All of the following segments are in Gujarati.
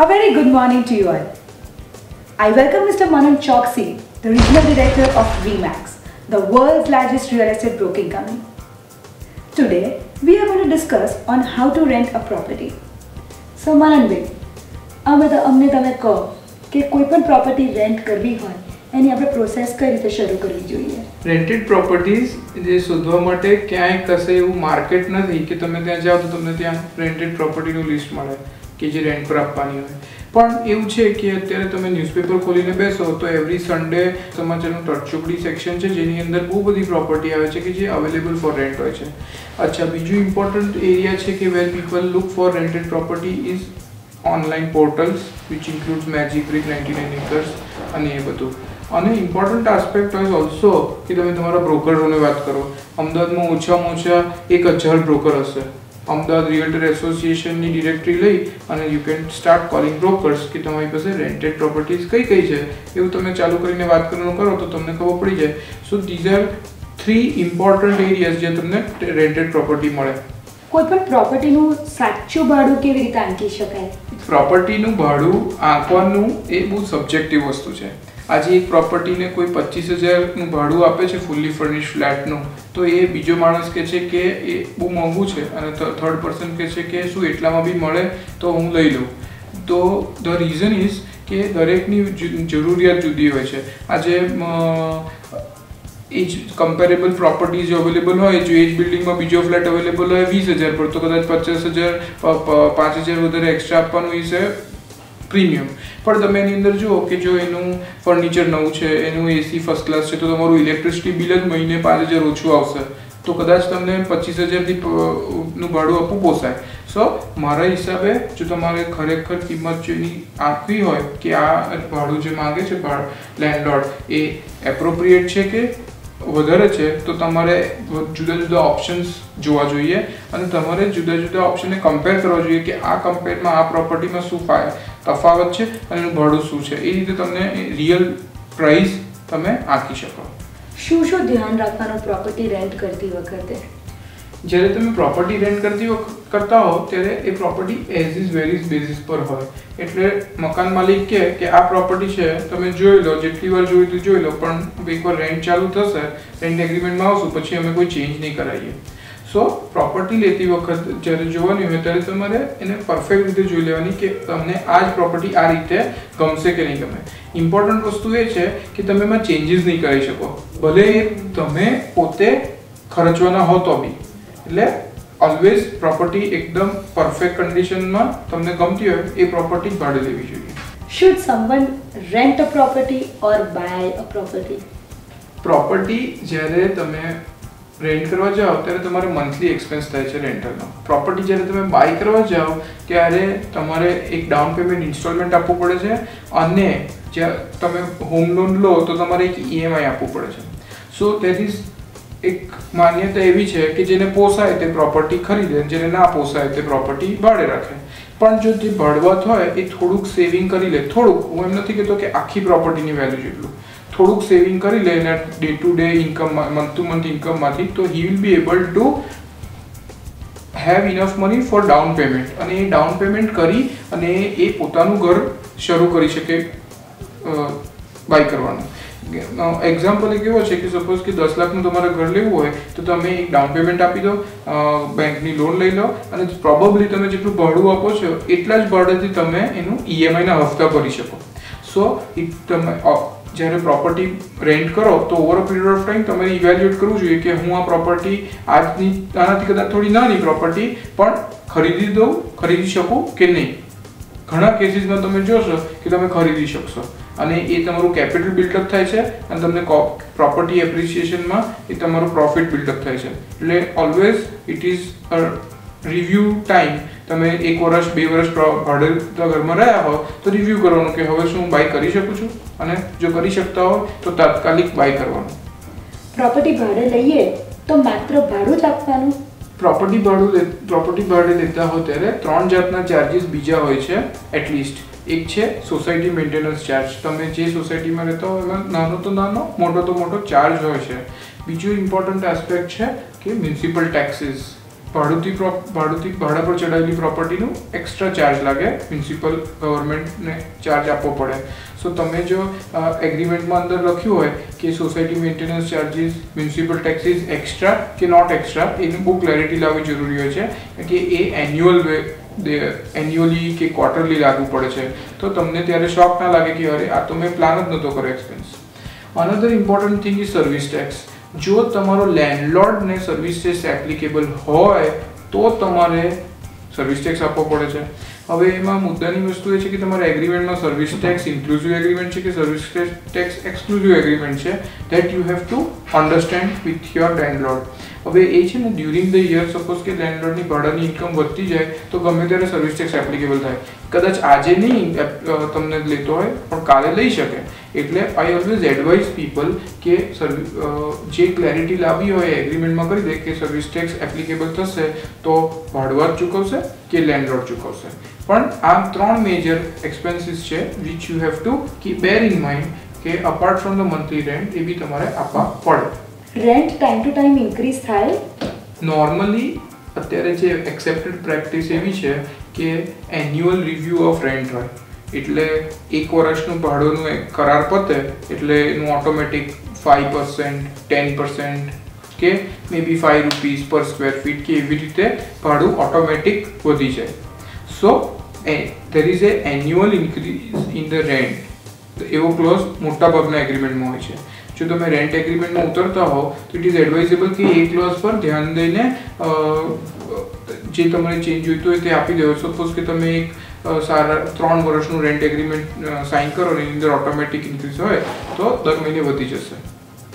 A very good morning to you all. I welcome Mr. Manan Choksi, the Regional Director of Remax, the world's largest real estate broking company. Today, we are going to discuss on how to rent a property. So Manan bhai, અમને તમે કહો કે કોઈ પણ પ્રોપર્ટી રેન્ટ કરવી હોય એની આપણે પ્રોસેસ કઈ રીતે શરૂ કરવી જોઈએ? રેન્ટેડ પ્રોપર્ટીઝ જે શોધવા માટે ક્યાંય કશે એવું માર્કેટ નથી કે તમે ત્યાં જાઓ તો તમને ત્યાં રેન્ટેડ પ્રોપર્ટીનું લિસ્ટ મળે કે જે રેન્ટ પર આપવાની હોય. પણ એવું છે કે અત્યારે તમે ન્યૂઝપેપર ખોલીને બેસો તો એવરી સન્ડે સમાચારનું તટચુકડી સેક્શન છે જેની અંદર બહુ બધી પ્રોપર્ટી આવે છે કે જે અવેલેબલ ફોર રેન્ટ હોય છે. અચ્છા, બીજું ઇમ્પોર્ટન્ટ એરિયા છે કે where people look for rented property is online portals which includes Magic Brick, 99 acres અને એ બધું. અને ઇમ્પોર્ટન્ટ આસ્પેક્ટ હોય ઓલ્સો કે તમે તમારા બ્રોકરોને વાત કરો. અમદાવાદમાં ઓછામાં ઓછા 1000 બ્રોકર હશે. અમદાવાદ રિયલ્ટર એસોસિએશનની ડિરેક્ટરી લઈ અને you can start calling brokers કે તમારી પાસે રેન્ટેડ પ્રોપર્ટીઝ કઈ કઈ છે એવું તમે ચાલુ કરીને વાત કરવાનું કરો તો તમને ખબર પડી જાય. સો ધીઝ આર 3 ઇમ્પોર્ટન્ટ એરિયાઝ જે તમને રેન્ટેડ પ્રોપર્ટી મળે. કોઈ પણ પ્રોપર્ટીનું સાચું ભાડું કેવી રીતે આંકી શકાય? પ્રોપર્ટીનું ભાડું આંકવાનું એ બહુ સબ્જેક્ટિવ વસ્તુ છે. આજે એક પ્રોપર્ટીને કોઈ 25,000નું ભાડું આપે છે ફૂલી ફર્નિશ ફ્લેટનું, તો એ બીજો માણસ કહે છે કે એ બહુ મોંઘું છે અને થર્ડ પર્સન કહે છે કે શું એટલામાં બી મળે તો હું લઈ લઉં. તો ધ રીઝન ઇઝ કે દરેકની જરૂરિયાત જુદી હોય છે. આજે એ જ કમ્પેરેબલ પ્રોપર્ટીઝ અવેલેબલ હોય, જો એ જ બિલ્ડિંગમાં બીજો ફ્લેટ અવેલેબલ હોય 20,000 પર, તો કદાચ 50,000 5,000 વધારે એક્સ્ટ્રા આપવાનું છે પ્રીમિયમ. પણ તમે એની અંદર જુઓ કે જો એનું ફર્નિચર નવું છે, એનું એસી ફર્સ્ટ ક્લાસ છે, તો તમારું ઇલેક્ટ્રિસિટી બિલ જ મહિને 5,000 ઓછું આવશે, તો કદાચ તમને 25,000થી નું ભાડું આપવું પોસાય. સો મારા હિસાબે જો તમારે ખરેખર કિંમત જેની આંકવી હોય કે આ ભાડું જે માંગે છે લેન્ડલોર્ડ એ એપ્રોપ્રિએટ છે કે વધારે છે, તો તમારે જુદા જુદા ઓપ્શન્સ જોવા જોઈએ અને તમારે જુદા જુદા ઓપ્શનને કમ્પેર કરવા જોઈએ કે આ કમ્પેરમાં આ પ્રોપર્ટીમાં શું તફાવત છે અને એનું ભાડું શું છે. એ રીતે તમને રિયલ પ્રાઇસ તમે આંકી શકો. શું શું ધ્યાન રાખવાનું પ્રોપર્ટી રેન્ટ કરતી વખતે? જ્યારે તમે પ્રોપર્ટી રેન્ટ કરતા હો ત્યારે એ property as is varies basis પર હોય. એટલે મકાન માલિક કહે કે આ પ્રોપર્ટી છે, તમે જોઈ લો, જેટલી વાર જોઈ તો જોઈ લો, પણ એકવાર રેન્ટ ચાલુ થશે, રેન્ટ એગ્રીમેન્ટમાં આવશું, પછી અમે કોઈ ચેન્જ નહીં કરાવીએ. સો પ્રોપર્ટી લેતી વખત જ્યારે જોવાની હોય ત્યારે તમારે એને પરફેક્ટ રીતે જોઈ લેવાની કે તમને આ જ પ્રોપર્ટી આ રીતે ગમશે કે નહીં ગમે. ઇમ્પોર્ટન્ટ વસ્તુ એ છે કે તમે એમાં ચેન્જીસ નહીં કરી શકો, ભલે તમે પોતે ખર્ચવાના હો તો બી. એટલે ઓલવેઝ પ્રોપર્ટી એકદમ પરફેક્ટ કન્ડિશનમાં તમને ગમતી હોય એ પ્રોપર્ટી ભાડે લેવી જોઈએ. Should someone rent a property or buy a property? Property જ્યારે તમે રેન્ટ કરવા જાઓ ત્યારે તમારે મંથલી એક્સપેન્સ થાય છે રેન્ટલનો. પ્રોપર્ટી જ્યારે તમે બાય કરવા જાઓ ત્યારે તમારે એક ડાઉન પેમેન્ટ ઇન્સ્ટોલમેન્ટ આપવું પડે છે અને જ્યારે તમે હોમ લોન લો તો તમારે એક EMI આપવું પડે છે. સો ધેટ ઇઝ એક માન્યતા એવી છે કે જેને પોસાય તે પ્રોપર્ટી ખરીદે, જેને ના પોસાય તે પ્રોપર્ટી ભાડે રાખે. પણ જો જે ભાડવત હોય એ થોડુંક સેવિંગ કરી લે, થોડુંક, હું એમ નથી કહેતો કે આખી પ્રોપર્ટીની વેલ્યુ જેટલું, થોડુંક સેવિંગ કરી લે એના day to day income, month to month ઇન્કમમાંથી, તો he will be able to have enough money for down payment. અને એ ડાઉન પેમેન્ટ કરી અને એ પોતાનું ઘર શરૂ કરી શકે બાય કરવાનું. એક્ઝામ્પલ એક એવો છે કે સપોઝ કે 10 લાખનું તમારે ઘર લેવું હોય તો તમે એક ડાઉન પેમેન્ટ આપી દો, બેંકની લોન લઈ લો અને પ્રોબેબલી તમે જેટલું ભાડું આપો છો એટલા જ ભાડેથી તમે એનું EMIના હપ્તા ભરી શકો. સો તમે જ્યારે પ્રોપર્ટી રેન્ટ કરો તો over a period of time તમારે ઇવેલ્યુએટ કરવું જોઈએ કે હું આ પ્રોપર્ટી આનાથી કદાચ થોડી નાની પ્રોપર્ટી પણ ખરીદી શકું કે નહીં. ઘણા કેસીસમાં તમે જોશો કે તમે ખરીદી શકશો અને એ તમારું કેપિટલ બિલ્ડઅપ થાય છે અને તમને પ્રોપર્ટી એપ્રિસિએશનમાં એ તમારું પ્રોફિટ બિલ્ડઅપ થાય છે. એટલે always it is a review time. તમે 1 વર્ષ 2 વર્ષ ભાડે ઘરમાં રહ્યા હો તો રિવ્યુ કરવાનું કે હવે શું હું બાય કરી શકું છું, અને જો કરી શકતા હો તો તાત્કાલિક બાય કરવાનું. પ્રોપર્ટી ભાડે લઈએ તો માત્ર ભાડું જ આપવાનું? પ્રોપર્ટી ભાડે લેતા હો ત્યારે 3 જાતના ચાર્જીસ બીજા હોય છે એટલીસ્ટ. એક છે સોસાયટી મેન્ટેનન્સ ચાર્જ. તમે જે સોસાયટીમાં રહેતા હો એમાં નાનો તો નાનો, મોટો તો મોટો ચાર્જ હોય છે. બીજું ઇમ્પોર્ટન્ટ એસ્પેક્ટ છે કે મ્યુનિસિપલ ટેક્સીસ. ભાડા પર ચડાવેલી પ્રોપર્ટીનું એક્સ્ટ્રા ચાર્જ લાગે, મ્યુનિસિપલ ગવર્મેન્ટને ચાર્જ આપવો પડે. સો તમે જો એગ્રીમેન્ટમાં અંદર લખ્યું હોય કે society maintenance charges, municipal taxes extra કે નોટ એક્સ્ટ્રા, એની બહુ ક્લેરિટી લાવવી જરૂરી હોય છે, કે એ એન્યુઅલી કે ક્વાર્ટરલી લાગુ પડે છે. તો તમને ત્યારે શોક ના લાગે કે અરે આ તો મેં પ્લાન જ નહોતો કર્યો expense. Another important thing is service tax. જો તમારો લેન્ડલોર્ડને સર્વિસ ટેક્સ એપ્લિકેબલ હોય તો તમારે સર્વિસ ટેક્સ આપવો પડે છે. હવે એમાં મુદ્દાની વસ્તુ એ છે કે તમારા એગ્રીમેન્ટમાં સર્વિસ ટેક્સ ઇન્ક્લુઝિવ એગ્રીમેન્ટ છે કે સર્વિસ ટેક્સ એક્સક્લુઝિવ એગ્રીમેન્ટ છે, that you have to understand with your landlord. હવે એ છે ને ડ્યુરિંગ ધ યર સપોઝ કે લેન્ડલોર્ડની ભાડાની ઇન્કમ વધતી જાય તો ગમે ત્યારે સર્વિસ ટેક્સ એપ્લિકેબલ થાય. કદાચ આજે નહીં તમને લેતો હોય પણ કાલે લઈ શકે. એટલે આઈ ઓલવેઝ એડવાઇઝ પીપલ કે જે ક્લેરિટી લાવી હોય એગ્રીમેન્ટમાં કરી દે કે સર્વિસ ટેક્સ એપ્લિકેબલ થશે તો ભાડુઆત ચૂકવશે કે લેન્ડલોર્ડ ચૂકવશે. પણ આ 3 મેજર એક્સપેન્સીસ છે which you have to bear in mind કે apart from the monthly rent એ બી તમારે આપવા પડે. Rent time to time increase થાય? નોર્મલી અત્યારે જે એક્સેપ્ટેડ પ્રેક્ટિસ એવી છે કે એન્યુઅલ રિવ્યૂ ઓફ રેન્ટ હોય, એટલે એક વર્ષનું ભાડુંનું એક કરાર પતે એટલે એનું ઓટોમેટિક 5%, 10% કે મે બી 5 રૂપીસ પર સ્ક્વેર ફીટ કે એવી રીતે ભાડું ઓટોમેટિક વધી જાય. સો there is a annual increase in the rent. એવો ક્લોઝ મોટાભાગના એગ્રીમેન્ટમાં હોય છે. જો તમે રેન્ટ એગ્રીમેન્ટમાં ઉતરતા હો તો ઇટ ઇઝ એડવાઇઝેબલ કે એ ક્લોઝ પર ધ્યાન દઈને જે તમારે ચેન્જ જોઈતું હોય તે આપી દેવો. સપોઝ કે તમે એક સારા 3 વર્ષનું રેન્ટ એગ્રીમેન્ટ સાઇન કરો ને એની અંદર ઓટોમેટિક ઇન્ક્રીઝ હોય તો દર મહિને વધી જશે.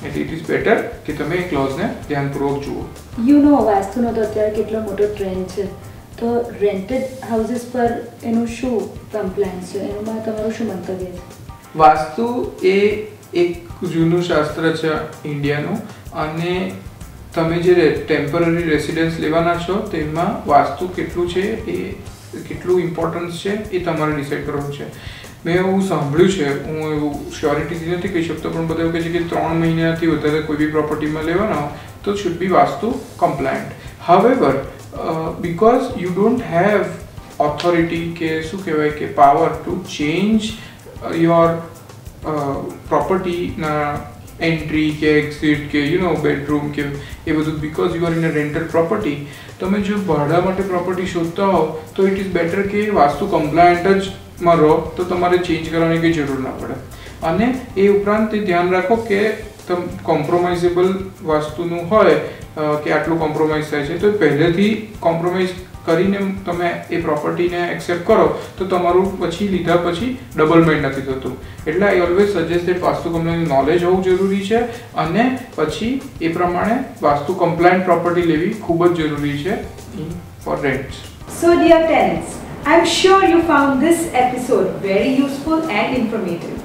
એટલે ઇટ ઇઝ બેટર કે તમે એ ક્લોઝને ધ્યાનપૂર્વક જુઓ. યુ નો વાસ્તુનો તો અત્યારે કેટલો મોટો ટ્રેન્ડ છે, તો રેન્ટેડ હાઉસીસ પર એનું શું કમ્પ્લેન છે, એમાં તમારું શું મંતવ્ય છે? વાસ્તુ એ એક જૂનું શાસ્ત્ર છે ઇન્ડિયાનું, અને તમે જે ટેમ્પરરી રેસિડન્સ લેવાના છો તેમાં વાસ્તુ કેટલું છે, એ કેટલું ઇમ્પોર્ટન્સ છે એ તમારે ડિસાઇડ કરવાનું છે. મેં એવું સાંભળ્યું છે, હું એવું શ્યોરિટીથી નથી કહી શકતો, પણ બધા એવું કહે છે કે 3 મહિનાથી વધારે કોઈ બી પ્રોપર્ટીમાં લેવાના હોય તો should be vastu compliant. However because you don't have authority કે શું કહેવાય કે પાવર ટુ ચેન્જ યોર પ્રોપર્ટીના એન્ટ્રી કે એક્ઝિટ કે બેડરૂમ કે એ બધું, because you are in a rental property. તમે જો ભાડા માટે પ્રોપર્ટી શોધતા હો તો ઇટ ઇઝ બેટર કે વાસ્તુ કમ્પ્લાયન્ટ જ માં રહો, તો તમારે ચેન્જ કરવાની કંઈ જરૂર ના પડે. અને એ ઉપરાંત એ ધ્યાન રાખો કે કોમ્પ્રોમાઇઝેબલ વાસ્તુનું હોય કે આટલું કોમ્પ્રોમાઇઝ થાય છે તો પહેલેથી કોમ્પ્રોમાઇઝ કરીને તમે એ પ્રોપર્ટીને એક્સેપ્ટ કરો તો તમારું પછી લીધા પછી ડબલ માઇન્ડ નથી થતું. એટલે I always suggest that vastu compliance knowledge હોવું જરૂરી છે, અને પછી એ પ્રમાણે વાસ્તુ કમ્પ્લાયન્ટ પ્રોપર્ટી લેવી ખૂબ જ જરૂરી છે for rent. So dear tenants, I'm sure you found this episode very useful and informative.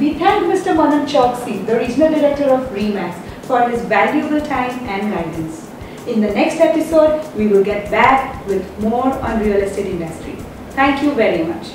We thank Mr. Manan Choksi, the Regional Director of RE/MAX, for his valuable time and guidance. In the next episode, we will get back with more on real estate industry. Thank you very much.